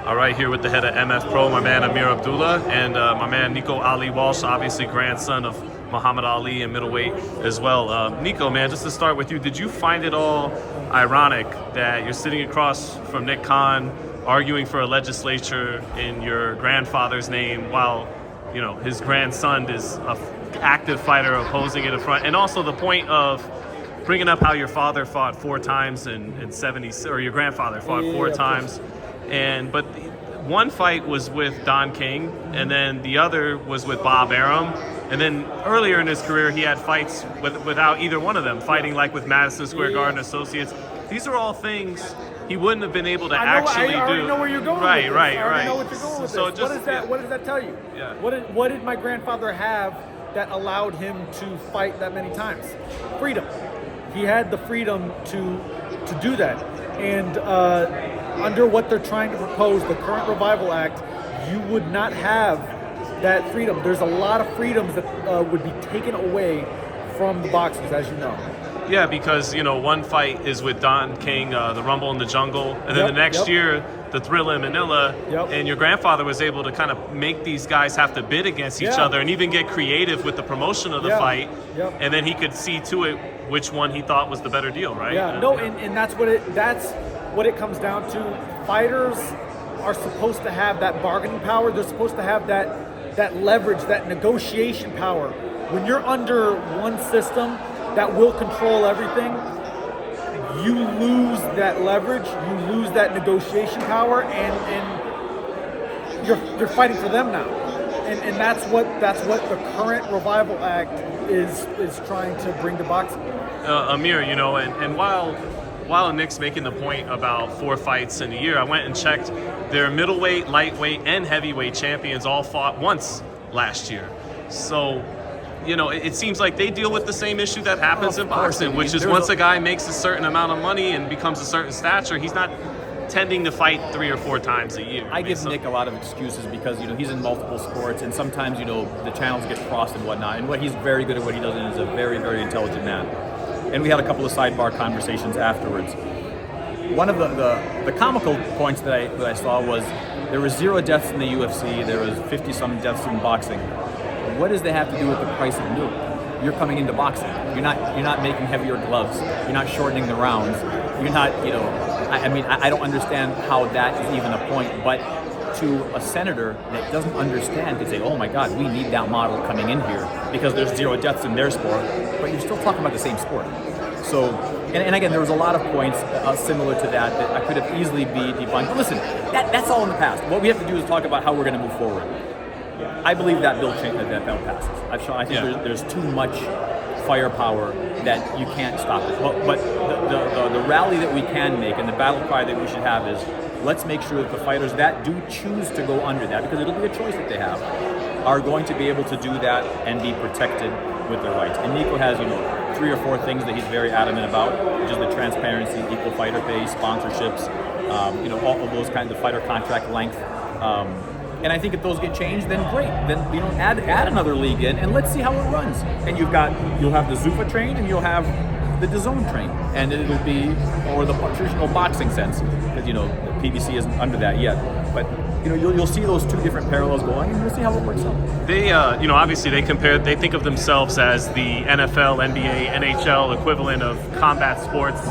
All right, here with the head of MF Pro, my man Ameer Abdullah, and my man Nico Ali Walsh, obviously grandson of Muhammad Ali and middleweight as well. Nico, man, just to start with you, did you find it all ironic that you're sitting across from Nick Khan arguing for a legislature in your grandfather's name while, you know, his grandson is an active fighter opposing it in front? And also the point of bringing up how your father fought 4 times in 70, or your grandfather fought 4 times. But one fight was with Don King, and then the other was with Bob Arum. And then earlier in his career, he had fights without either one of them, fighting like with Madison Square Garden Associates. These are all things he wouldn't have been able to actually do. I already know where you're going right, with this. Right, I already right. know what you're going with So this. just, What does that tell you? Yeah. What did my grandfather have that allowed him to fight that many times? Freedom. He had the freedom to do that. And under what they're trying to propose, the current Revival Act, you would not have that freedom. There's a lot of freedoms that would be taken away from the boxers, as you know. Yeah, because, you know, one fight is with Don King, the Rumble in the Jungle, and then the next year, the Thrilla in Manila, and your grandfather was able to kind of make these guys have to bid against each other and even get creative with the promotion of the fight, and then he could see to it which one he thought was the better deal, right? And that's what it comes down to. Fighters are supposed to have that bargaining power. They're supposed to have that leverage, that negotiation power. When you're under one system that will control everything, you lose that leverage, you lose that negotiation power, and you're fighting for them now. And that's what the current Revival Act is trying to bring to boxing. Ameer, you know, and while Nick's making the point about 4 fights in a year, I went and checked their middleweight, lightweight, and heavyweight champions all fought once last year. So, you know, it seems like they deal with the same issue that happens in boxing, which is once a guy makes a certain amount of money and becomes a certain stature, he's not tending to fight 3 or 4 times a year. I give Nick a lot of excuses because, you know, he's in multiple sports, and sometimes, you know, the channels get crossed and whatnot. And he's very good at what he does, and is a very, very intelligent man. And we had a couple of sidebar conversations afterwards. One of the comical points that I saw was there was 0 deaths in the UFC. There was 50-some deaths in boxing. What does that have to do with the price of milk? You're coming into boxing. You're not making heavier gloves. You're not shortening the rounds. You're not, you know. I don't understand how that is even a point. But to a senator that doesn't understand could say, "Oh my God, we need that model coming in here because there's 0 deaths in their sport." But you're still talking about the same sport. So, and again, there was a lot of points similar to that I could have easily be debunked. But listen, that's all in the past. What we have to do is talk about how we're going to move forward. I believe that bill passes. I think there's too much firepower that you can't stop it. But the rally that we can make and the battle cry that we should have is, let's make sure that the fighters that do choose to go under that, because it'll be a choice that they have, are going to be able to do that and be protected with their rights. And Nico has, you know, 3 or 4 things that he's very adamant about, which is the transparency, equal fighter pay, sponsorships, you know, all of those kinds of fighter contract length. And I think if those get changed, then great. Then, you know, add another league in, and let's see how it runs. And you'll have the Zuffa train, and you'll have the DAZN train, and it'll be, or the traditional boxing sense, because, you know, the PBC isn't under that yet. But, you know, you'll see those 2 different parallels going, and we'll see how it works out. They, you know, obviously they think of themselves as the NFL, NBA, NHL equivalent of combat sports,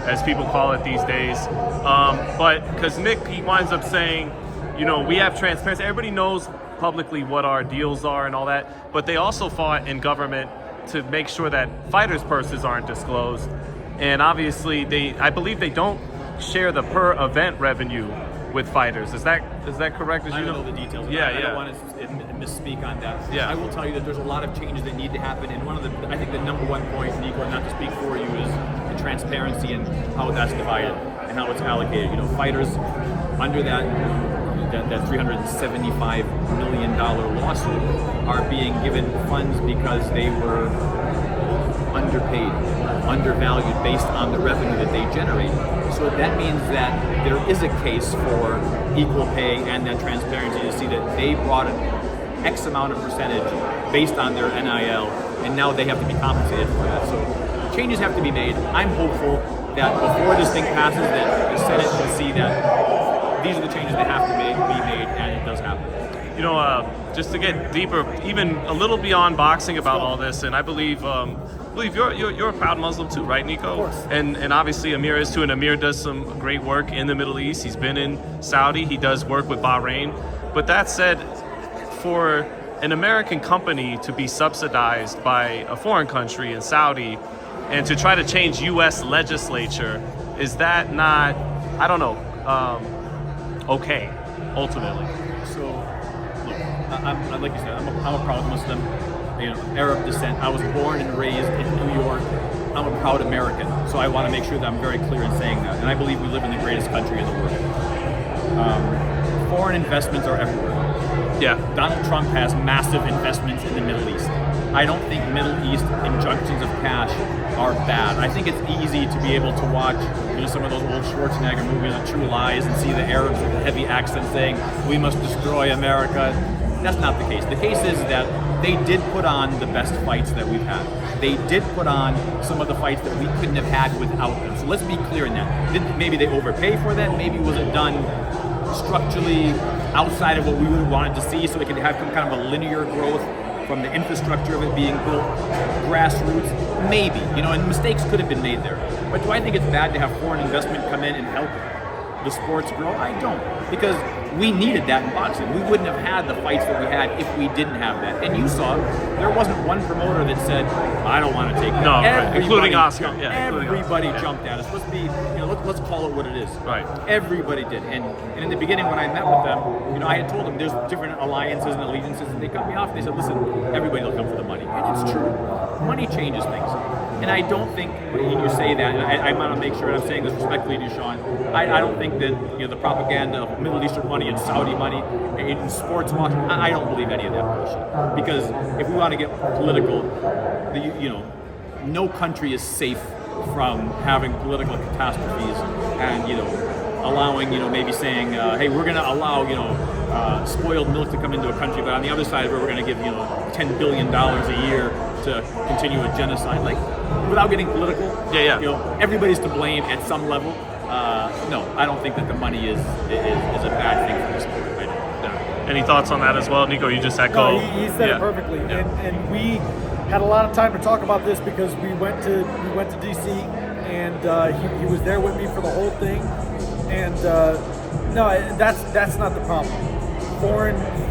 as people call it these days. But because Nick, he winds up saying, you know, we have transparency. Everybody knows publicly what our deals are and all that, but they also fought in government to make sure that fighters' purses aren't disclosed. And obviously, I believe they don't share the per event revenue with fighters. Is that correct? I don't know the details. I don't want to misspeak on that. Yeah. I will tell you that there's a lot of changes that need to happen, and I think the number one point, Nico, not to speak for you, is the transparency and how that's divided and how it's allocated. You know, fighters under that $375 million lawsuit are being given funds because they were underpaid, undervalued based on the revenue that they generate. So that means that there is a case for equal pay and that transparency to see that they brought an X amount of percentage based on their NIL, and now they have to be compensated for that. So changes have to be made. I'm hopeful that before this thing passes, that the Senate can see that these are the changes that have to be made, and it does happen. You know, just to get deeper, even a little beyond boxing about all this, and I believe you're a proud Muslim too, right, Nico? Of course. And obviously Amir is too, and Amir does some great work in the Middle East. He's been in Saudi. He does work with Bahrain. But that said, for an American company to be subsidized by a foreign country in Saudi and to try to change U.S. legislature, is that not, I don't know, okay, ultimately? So, look, I'm like you said, I'm a proud Muslim, Arab descent. I was born and raised in New York. I'm a proud American, so I want to make sure that I'm very clear in saying that. And I believe we live in the greatest country in the world. Foreign investments are everywhere. Yeah. Donald Trump has massive investments in the Middle East. I don't think Middle East injunctions of cash are bad. I think it's easy to be able to watch some of those old Schwarzenegger movies, True Lies, and see the Arabs with a heavy accent saying, "We must destroy America." That's not the case. The case is that they did put on the best fights that we've had. They did put on some of the fights that we couldn't have had without them. So let's be clear in that. Maybe they overpay for that. Maybe was it done structurally outside of what we would have wanted to see, so it could have some kind of a linear growth from the infrastructure of it being built, grassroots? Maybe, and mistakes could have been made there. But do I think it's bad to have foreign investment come in and help the sports grow? I don't, because we needed that in boxing. We wouldn't have had the fights that we had if we didn't have that. And you saw, there wasn't one promoter that said, "I don't want to take that." No, right. Including Oscar. Jumped. Yeah, Everybody Oscar. jumped at us. Let's be, let's call it what it is. Right. Everybody did. And in the beginning when I met with them, I had told them there's different alliances and allegiances, and they cut me off. And they said, "Listen, everybody will come for the money." And it's true. Money changes things. And I don't think when you say that, and I want to make sure, and I'm saying this respectfully to you, Sean, I don't think that the propaganda of Middle Eastern money and Saudi money in sports watch, I don't believe any of that bullshit. Because if we want to get political, no country is safe from having political catastrophes and allowing maybe saying, hey, we're going to allow spoiled milk to come into a country, but on the other side of it, we're going to give $10 billion a year to continue a genocide. Like, without getting political, everybody's to blame at some level. No, I don't think that the money is a bad thing for the sport. I don't. Any thoughts on that as well, Nico? You just echo. No, he said it perfectly, and we had a lot of time to talk about this because we went to DC, and he was there with me for the whole thing, and no, that's not the problem.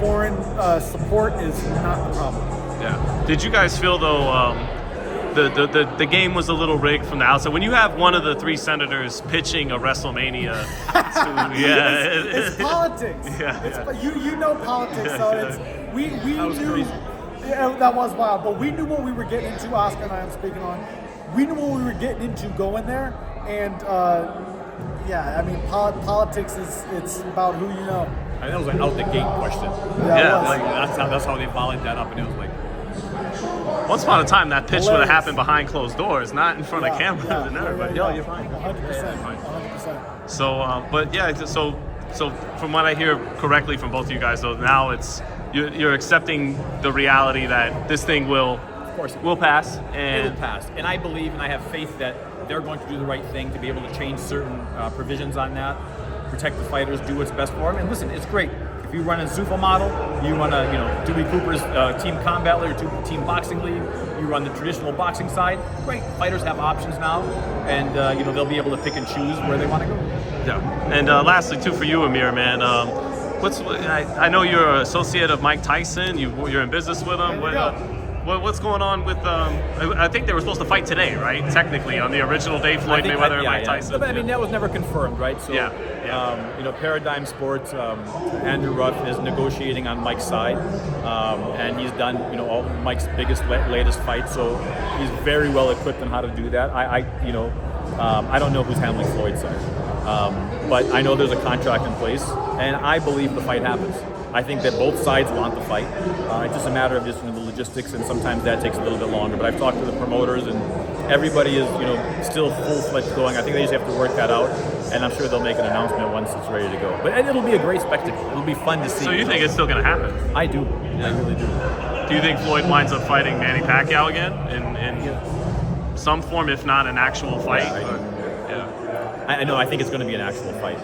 Foreign support is not the problem. Yeah. Did you guys feel though the game was a little rigged from the outside? When you have one of the three senators pitching a WrestleMania, it's politics. You know politics, so it's we knew. Crazy. Yeah, that was wild, but we knew what we were getting into. Oscar and I am speaking on. We knew what we were getting into going there, and politics it's about who you know. I think that was an out the gate question. That's how they volleyed that up, and it was like. Once upon a time, that pitch would have happened behind closed doors, not in front of cameras and everybody. Yeah, You're fine. 100%. So, so from what I hear correctly from both of you guys, though, now you're accepting the reality that this thing will pass, and It'll pass. And I believe and I have faith that they're going to do the right thing to be able to change certain provisions on that, protect the fighters, do what's best for them. And listen, it's great. If you run a Zuffa model, you run a Dewey Cooper's Team Combat League or Team Boxing League, you run the traditional boxing side, great. Fighters have options now, and they'll be able to pick and choose where they want to go. Yeah. And lastly, too, for you, Amir, man, I know you're an associate of Mike Tyson. You're in business with him. What's going on with? I think they were supposed to fight today, right? Technically, on the original day, Floyd Mayweather and Mike Tyson. But, I mean, that was never confirmed, right? So, Paradigm Sports, Andrew Ruff is negotiating on Mike's side, and he's done, all Mike's biggest, latest fights. So he's very well equipped on how to do that. I don't know who's handling Floyd's side, but I know there's a contract in place, and I believe the fight happens. I think that both sides want the fight. It's just a matter of the logistics, and sometimes that takes a little bit longer. But I've talked to the promoters, and everybody is, still full-fledged going. I think they just have to work that out, and I'm sure they'll make an announcement once it's ready to go. But it'll be a great spectacle. It'll be fun to see. So you think it's still going to happen? I do. I really do. Do you think Floyd winds up fighting Manny Pacquiao again in some form, if not an actual fight? Yeah, I do. I know I think it's going to be an actual fight.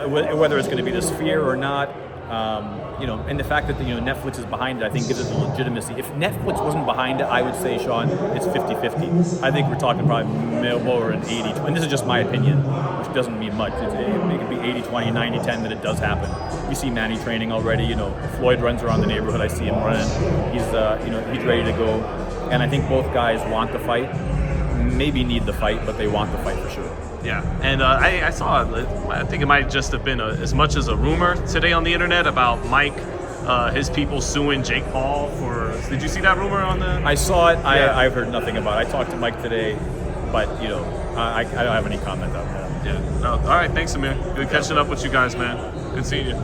Whether it's going to be this fear or not, and the fact that Netflix is behind it, I think gives it the legitimacy. If Netflix wasn't behind it, I would say, Sean, it's 50-50. I think we're talking probably more than 80, and this is just my opinion, which doesn't mean much. It could be 80-20, 90-10 that it does happen. You see Manny training already. Floyd runs around the neighborhood. I see him running. He's ready to go, and I think both guys want the fight. Maybe need the fight, but they want the fight for sure. Yeah, and I saw, I think it might just have been as much as a rumor today on the internet about Mike, his people suing Jake Paul for, did you see that rumor on the? I saw it, Yeah. I've heard nothing about it. I talked to Mike today, but I don't have any comment on that. Yeah, no, all right, thanks Amir. Good catching up with you guys, man. Good seeing you.